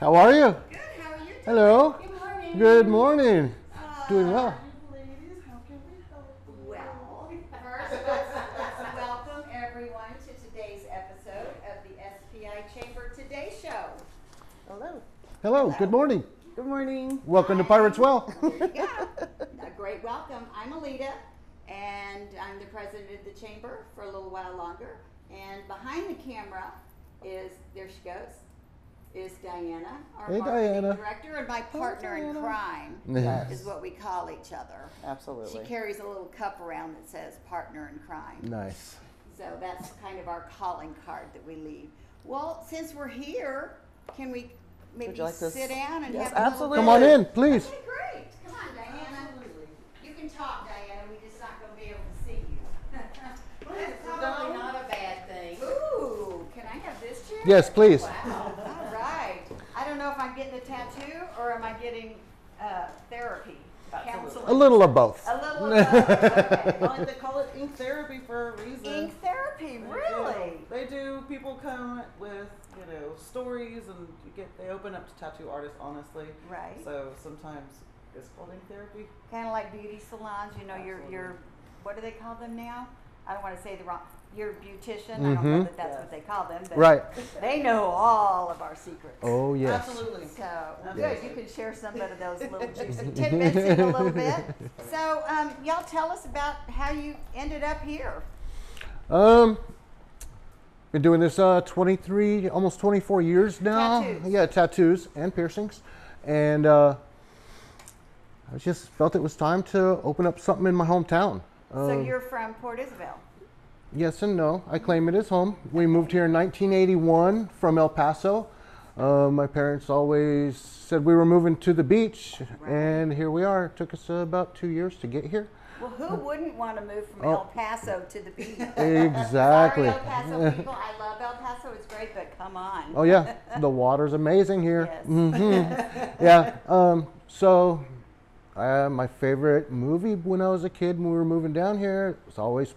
How are you? Good. How are you doing? Hello. Good morning. Good morning. Doing well. Ladies, how can we help you? Well, first let's welcome everyone to today's episode of the SPI Chamber Today Show. Hello. Hello. Good morning. Good morning. Welcome to Pirates Well. There you go. A great welcome. I'm Alita, and I'm the president of the chamber for a little while longer. And behind the camera is, there she goes, is Diana, our Hey, marketing Diana. director, and my partner in Diana. crime Yes. is what we call each other. Absolutely. She carries a little cup around that says partner in crime. Nice. So that's kind of our calling card that we leave. Well, since we're here, can we maybe Would you like to sit down and Yes, have a absolutely. Come on in, please. Okay, great. Come on, Diana. You can talk, Diana. We're just not going to be able to see you. That's probably not a bad thing. Ooh, can I have this chair? Yes, please. Wow. All right. I don't know if I'm getting a tattoo or am I getting therapy, counseling. A little of both. A little of both. Okay. Well, they call it ink therapy for a reason. Ink therapy, really? They do. People come with, stories, and they open up to tattoo artists, honestly. Right. So sometimes it's called ink therapy. Kind of like beauty salons, your what do they call them now? I don't want to say the wrong, your beautician. I don't know that that's what they call them, but Right. they know all of our secrets. Oh, yes. Absolutely. So, Yes. good, you can share some of those little juicy tidbits in a little bit. So, y'all tell us about how you ended up here. Been doing this 23, almost 24 years now. Tattoos. Yeah, tattoos and piercings. And I just felt it was time to open up something in my hometown. So you're from Port Isabel. Yes and no. I claim it as home. We moved here in 1981 from El Paso. My parents always said we were moving to the beach, Right. and here we are. It took us about 2 years to get here. Well, who wouldn't want to move from El Paso to the beach? Exactly. Sorry, El Paso people. I love El Paso. It's great, but come on. Oh yeah, the water's amazing here. Yes. Hmm. Yeah. So my favorite movie when I was a kid, when we were moving down here, was always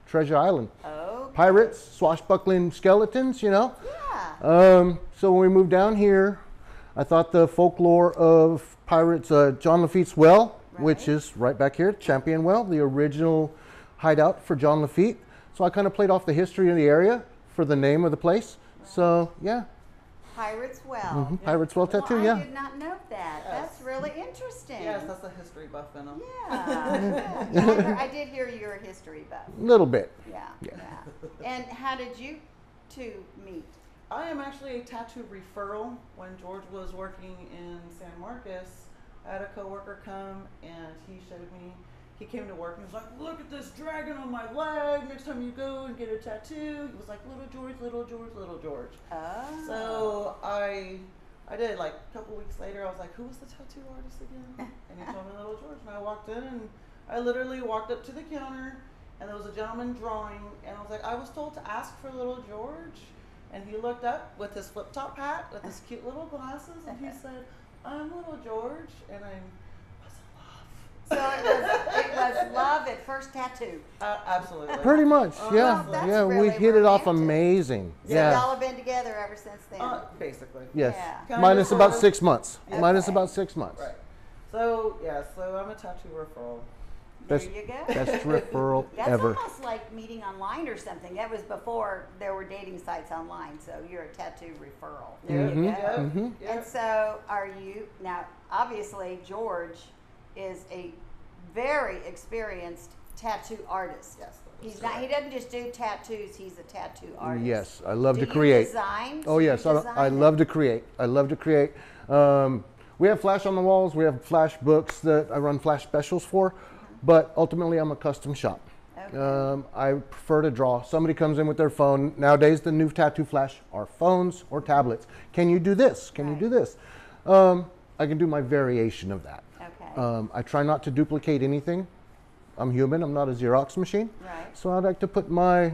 Treasure Island. Oh. Pirates, swashbuckling skeletons, Yeah. So when we moved down here, I thought the folklore of pirates, John Lafitte's Well, which Right. is right back here, Champion Well, the original hideout for John Lafitte. So I kind of played off the history of the area for the name of the place. Right. So yeah, Pirates Well. Pirates Well tattoo, Well, yeah. I did not know that. Yes. That's really interesting. Yes, that's a history buff in them. Yeah. I did hear you're a history buff. A little bit. Yeah. Yeah. And how did you two meet? I am actually a tattoo referral. When George was working in San Marcos, I had a coworker come and he came to work and he was like, look at this dragon on my leg. Next time you go and get a tattoo. He was like, little George, little George, little George. Oh. So I did, like a couple weeks later, I was like, who was the tattoo artist again? And he told me Little George. And I walked in and I literally walked up to the counter and there was a gentleman drawing and I was like, I was told to ask for Little George. And he looked up with his flip top hat, with his cute little glasses, and he said, I'm Little George, and I was in love. So it was love at first tattoo. Absolutely. Pretty much, yeah. Well, that's Yeah, we really hit it off romantic. amazing. So Yeah. y'all have been together ever since then. Basically. Yes. Yeah. Kind Minus of, about sort of. 6 months. Yeah. Minus Okay. about 6 months. Right. So, yeah, so I'm a tattoo referral. There Best, you go. best referral That's ever. almost like meeting online or something. That was before there were dating sites online, so you're a tattoo referral. There you go. Yeah. And so are you, now obviously George is a very experienced tattoo artist. Yes. He doesn't just do tattoos, he's a tattoo artist. Yes, I love to Do create. you design? Oh Do you yes, I design love it? to create. I love to create. We have flash on the walls. We have flash books that I run flash specials for, but ultimately I'm a custom shop. Okay. I prefer to draw. Somebody comes in with their phone. Nowadays, the new tattoo flash are phones or tablets. Can you do this? Can you Right. do this? I can do my variation of that. Okay. I try not to duplicate anything. I'm human. I'm not a Xerox machine. Right. So I like to put my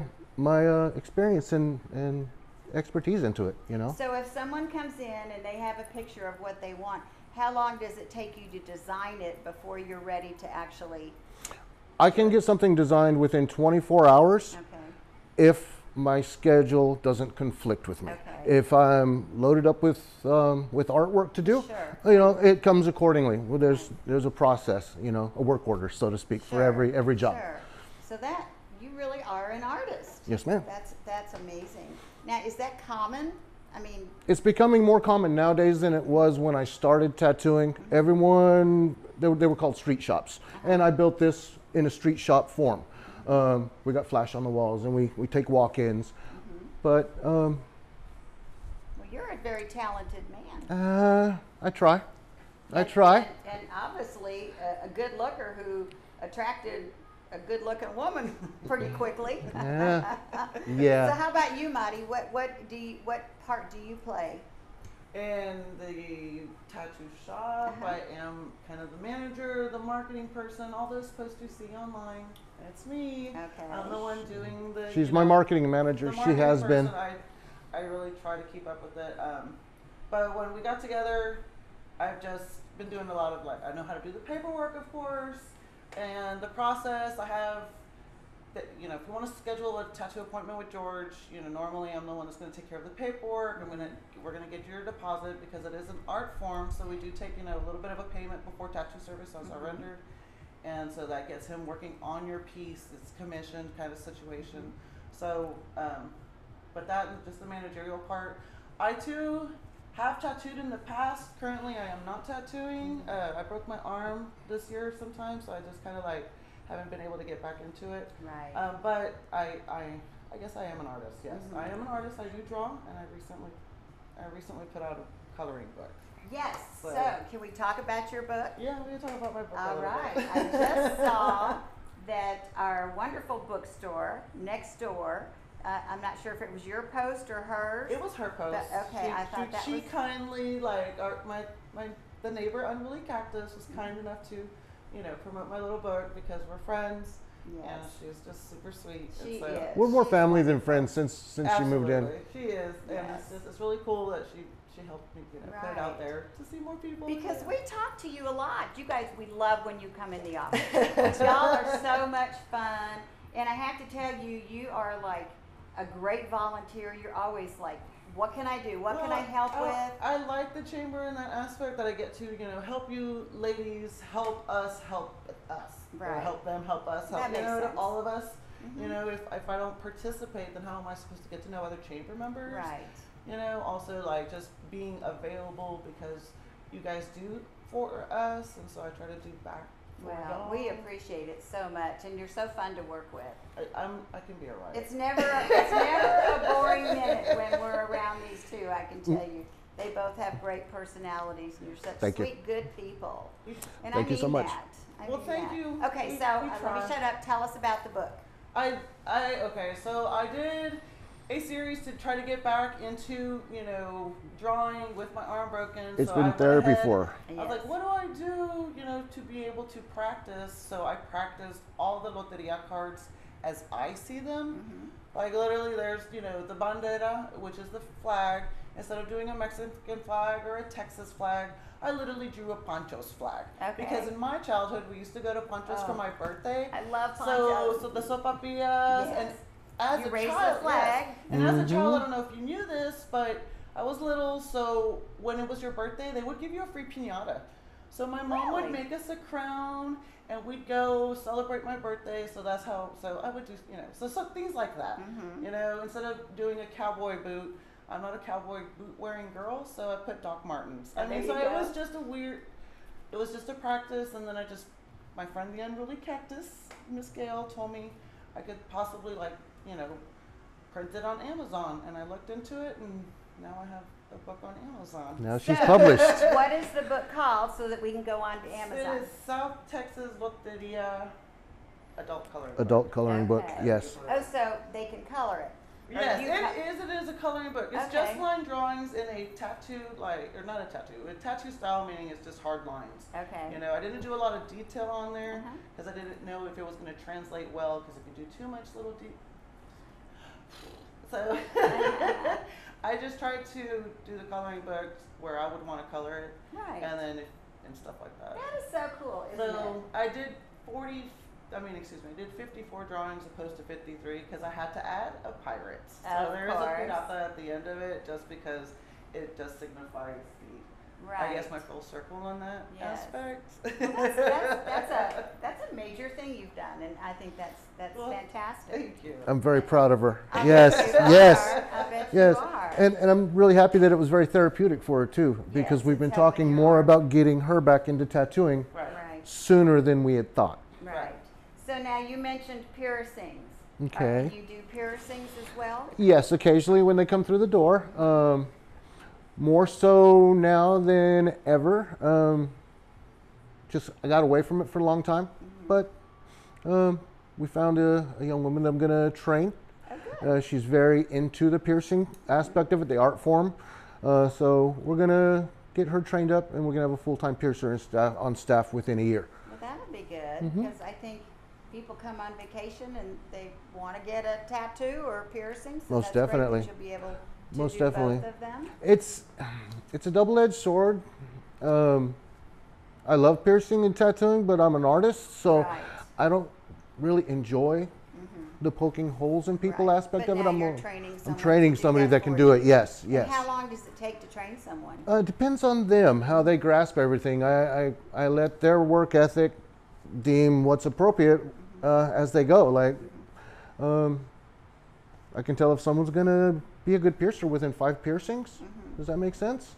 experience and expertise into it. You know. So if someone comes in and they have a picture of what they want, how long does it take you to design it before you're ready to actually? I can get something designed within 24 hours Okay. if my schedule doesn't conflict with me. Okay. If I'm loaded up with artwork to do, Sure. you know, it comes accordingly. Well, there's a process, you know, a work order, so to speak, for Sure, every job. Sure. So that you really are an artist. Yes, ma'am. That's amazing. Now, is that common? I mean, It's becoming more common nowadays than it was when I started tattooing. Everyone, they were called street shops. And I built this in a street shop form. We got flash on the walls and we take walk-ins. But well, you're a very talented man. I try. I And- try. And obviously, a good looker who attracted a good-looking woman pretty quickly. Yeah. So Yeah. how about you, Marty? What part do you play? In the tattoo shop, Uh-huh. I am kind of the manager, the marketing person, all those posts you see online. It's me. Okay. I'm the one doing the. She's you my know, marketing manager. the She marketing has been. person. I really try to keep up with it. But when we got together, I've just been doing a lot of like, I know how to do the paperwork, of course, and the process. I have, you know, if you want to schedule a tattoo appointment with George, you know, normally I'm the one that's going to take care of the paperwork. We're going to get your deposit because it is an art form, so we do take, you know, a little bit of a payment before tattoo services are rendered. And so that gets him working on your piece. It's commissioned kind of situation. So, but that is just the managerial part. I too have tattooed in the past. Currently, I am not tattooing. I broke my arm this year sometime, so I just kind of like haven't been able to get back into it. Right. But I guess I am an artist. Yes, I am an artist. I do draw, and I recently put out a coloring book. Yes. So- So, can we talk about your book? Yeah, we can talk about my book. a All little right. bit. I just saw that our wonderful bookstore next door. I'm not sure if it was your post or hers. It was her post. But, okay, I thought that she was- kindly the neighbor Unruly Cactus was kind enough to, you know, promote my little book because we're friends. Yes. And she was just super sweet. And She so, is. We're more She's family than friends since she moved in. Absolutely. She is, and Yes. it's really cool that she helped me, you know, put it out Right. there to see more people. Because Yeah. we talk to you a lot. You guys, we love when you come in the office. Y'all are so much fun. And I have to tell you, you are like a great volunteer. You're always like, what can I do? What can I help with? I like the chamber in that aspect that I get to, you know, help you ladies, help us, help us. Or Right. help them, help us, help That you makes know, sense. all of us. Mhm. You know, if I don't participate, then how am I supposed to get to know other chamber members? Right. You know, also like just being available because you guys do for us, and so I try to do back for Well, y'all. we appreciate it so much, and you're so fun to work with. I can be a riot. It's never a boring minute when we're around these two. I can tell you, they both have great personalities, and you're such Thank you. sweet, good people. And Thank I you mean so much. that. I Well, mean thank that. you. Okay, We so let me try. shut up. Tell us about the book. Okay, so I did a series to try to get back into, you know, drawing with my arm broken. It's so been I went therapy ahead- for her. I was like, what do I do, you know, to be able to practice? So I practiced all the loteria cards as I see them. Mm-hmm. Like literally there's, you know, the bandera, which is the flag. Instead of doing a Mexican flag or a Texas flag, I literally drew a Pancho's flag. Okay. Because in my childhood, we used to go to Pancho's for Oh. my birthday. I love So, ponchos. so the sopapillas, and Yes. as You a raised the child, flag. yes. And as a child, I Mhm. don't know if you knew this, but I was little, so when it was your birthday, they would give you a free piñata. So my mom would Really? make us a crown, and we'd go celebrate my birthday. So that's how. So I would do, you know, so things like that. Mhm. You know, instead of doing a cowboy boot, I'm not a cowboy boot wearing girl, so I put Doc Martens. I Oh, mean, there so you it go. was just a weird. It was just a practice, and then my friend the Unruly Cactus, Miss Gail, told me I could possibly, like, you know, print it on Amazon, and I looked into it, and now I have a book on Amazon. Now she's So, published. What is the book called so that we can go on to Amazon? It is South Texas Loteria adult coloring. Adult coloring book, Okay. yes. Oh, so they can color it. Or Yes, you it is a coloring book. It's Okay. just line drawings in a tattoo, or not a tattoo, a tattoo style, meaning it's just hard lines. Okay. You know, I didn't do a lot of detail on there Uh-huh. because I didn't know if it was going to translate well, because if you do too much little so I just tried to do the coloring books where I would want to color it, Right. and then and stuff like that. That is so cool, isn't So I did I did 54 drawings opposed to 53 because I had to add a pirate. So Of there is a course. pirata at the end of it just because it just signifies Right. I guess my full circle on that Yes. aspect. Well, that's a major thing you've done, and I think that's Well, fantastic. Thank you. I'm very proud of her. I Yes, bet you yes. are. I bet Yes, you are. and I'm really happy that it was very therapeutic for her too, because Yes, we've been it's helping talking your more arm. about getting her back into tattooing Right. Right. sooner than we had thought. Right. So now you mentioned piercings. Okay. You do piercings as well? Yes, occasionally when they come through the door. More so now than ever. Just I got away from it for a long time, but we found a young woman that I'm going to train. Oh, good. She's very into the piercing aspect of it, the art form. So we're going to get her trained up, and we're going to have a full-time piercer on staff within a year. Well, that'll be good, because I think people come on vacation and they want to get a tattoo or a piercing. So Most that's definitely. Great that you'll be able to Most do definitely. both of them. It's a double-edged sword. I love piercing and tattooing, but I'm an artist, so Right. I don't really enjoy the poking holes in people Right. aspect But of it. now I'm you're training someone training to do somebody that that can for do you. it. Yes, And yes. how long does it take to train someone? It depends on them, how they grasp everything. I let their work ethic deem what's appropriate as they go. Like, I can tell if someone's gonna be a good piercer within 5 piercings. Does that make sense?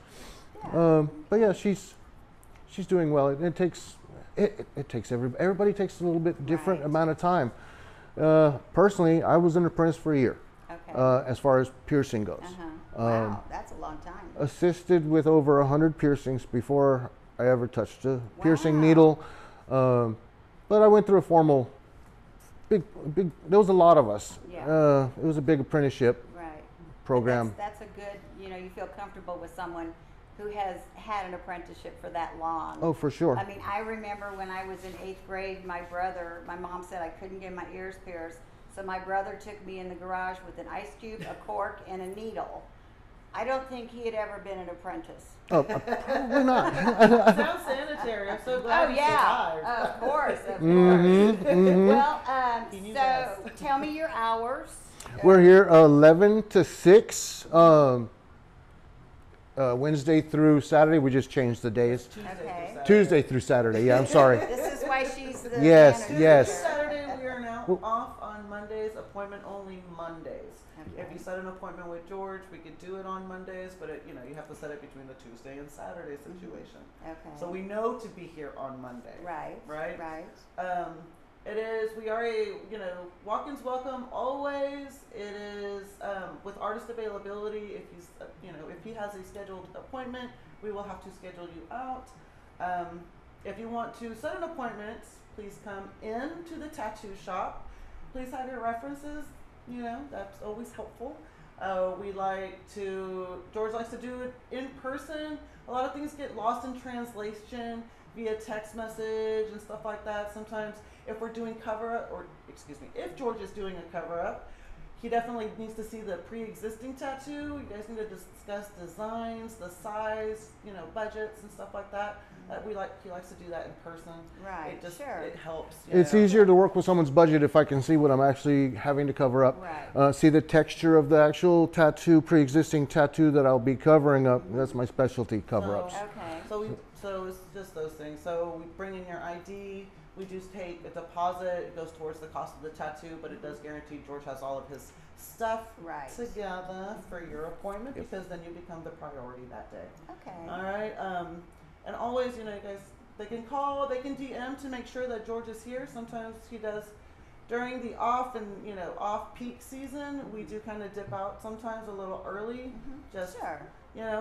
Yeah. But yeah, she's doing well. It takes everybody takes a little bit different Right. amount of time. Personally, I was an apprentice for a year Okay. as far as piercing goes. Wow, that's a long time. Assisted with over 100 piercings before I ever touched a piercing Wow. needle. But I went through a formal, big. There was a lot of us. Yeah. It was a big apprenticeship Right. program. But that's a good, you feel comfortable with someone who has had an apprenticeship for that long. Oh, for sure. I mean, I remember when I was in 8th grade, my mom said I couldn't get my ears pierced, so my brother took me in the garage with an ice cube, a cork, and a needle. I don't think he had ever been an apprentice. Oh, probably not. Sounds sanitary. I'm so glad you survived. Of course, of course. Mhm. Well, He knew so best. tell me your hours. We're here 11 to 6. Wednesday through Saturday. We just changed the days. Okay. Tuesday through Saturday. Yeah, I'm sorry. This is why she's the Yes, manager. yes. Saturday we are now Well- off on Mondays, appointment only Mondays. Okay. If you set an appointment with George, we could do it on Mondays, but you have to set it between the Tuesday and Saturday situation. Okay. So we know to be here on Monday. Right. Right? Right. We are walk-ins welcome always. It is with artist availability. If he has a scheduled appointment, we will have to schedule you out. If you want to set an appointment, please come in to the tattoo shop. Please have your references. That's always helpful. George likes to do it in person. A lot of things get lost in translation via text message and stuff like that. Sometimes if we're doing if George is doing a cover-up, he definitely needs to see the pre-existing tattoo. You guys need to discuss designs, the size, budgets and stuff like that. He likes to do that in person. Right. It Sure. helps. It's easier to work with someone's budget if I can see what I'm actually having to cover up. Right. See the texture of the actual tattoo, pre-existing tattoo that I'll be covering up. That's my specialty, cover-ups. Okay. So it's just those things. So we bring in your ID. We just take a deposit. It goes towards the cost of the tattoo, but it does guarantee George has all of his stuff Right. together for your appointment, because then you become the priority that day. Okay. All right. And always, you guys, they can call, they can DM to make sure that George is here. Sometimes he does during the off peak season. We do kind of dip out sometimes a little early, just Sure.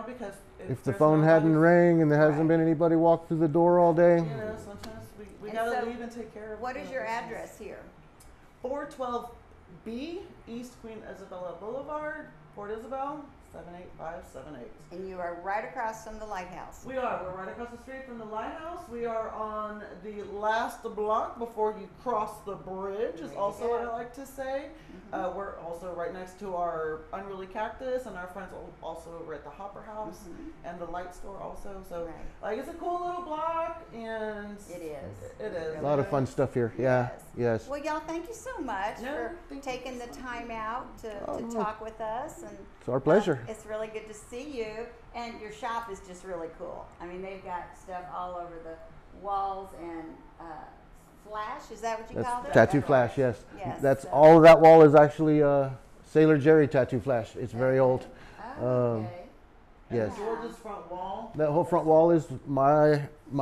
because If the there's phone hadn't nobody- rang and there hasn't Right. been anybody walk through the door all day, sometimes we And gotta so leave and take care of. What is your business. address here? 412B East Queen Isabella Boulevard, Port Isabel. 78578. And you are right across from the lighthouse. We are. We're right across the street from the lighthouse. We are on the last block before you cross the bridge, is There you also what go. I like to say. We're also right next to our Unruly Cactus, and our friends also were at the Hopper House and the light store also. So, Right. like, it's a cool little block, and It is. It is. A lot of fun stuff here. Yeah. Yes. Well, y'all, thank you so much No, for thank you taking the so time out to talk with us. And It's our pleasure. it's really good to see you. And your shop is just really cool. I mean, they've got stuff all over the walls and flash. Is that what you call it? Tattoo flash, yes. Yes, That's so- all of that wall is actually Sailor Jerry tattoo flash. It's very old. Oh, okay. And Yes. George's front wall. That whole front wall is my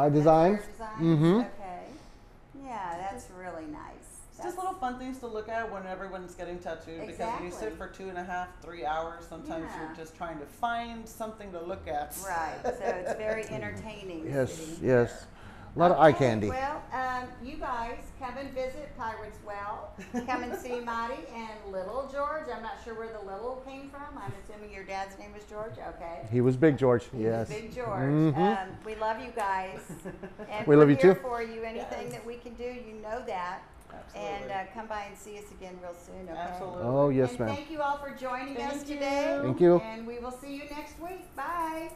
design. That's your designs? Mhm. Okay. Yeah, that's really nice. It's just little fun things to look at when everyone's getting tattooed, because when you sit Exactly. for 2.5, 3 hours, sometimes Yeah. you're just trying to find something to look at. Right. So it's very entertaining. Yes, sitting yes. here. A lot of eye Okay, candy. Well, you guys come and visit Pirates Well. Come and see Marty and Little George. I'm not sure where the little came from. I'm assuming your dad's name was George. Okay. He was Big George. He Yes. was Big George. Mhm. We love you guys. And We we're love you here too. for you. Anything Yes. that we can do, you know that. Absolutely. And come by and see us again real soon. Okay. Absolutely. Oh, yes, And ma'am. thank you all for joining us Thank you. today. Thank you. And we will see you next week. Bye.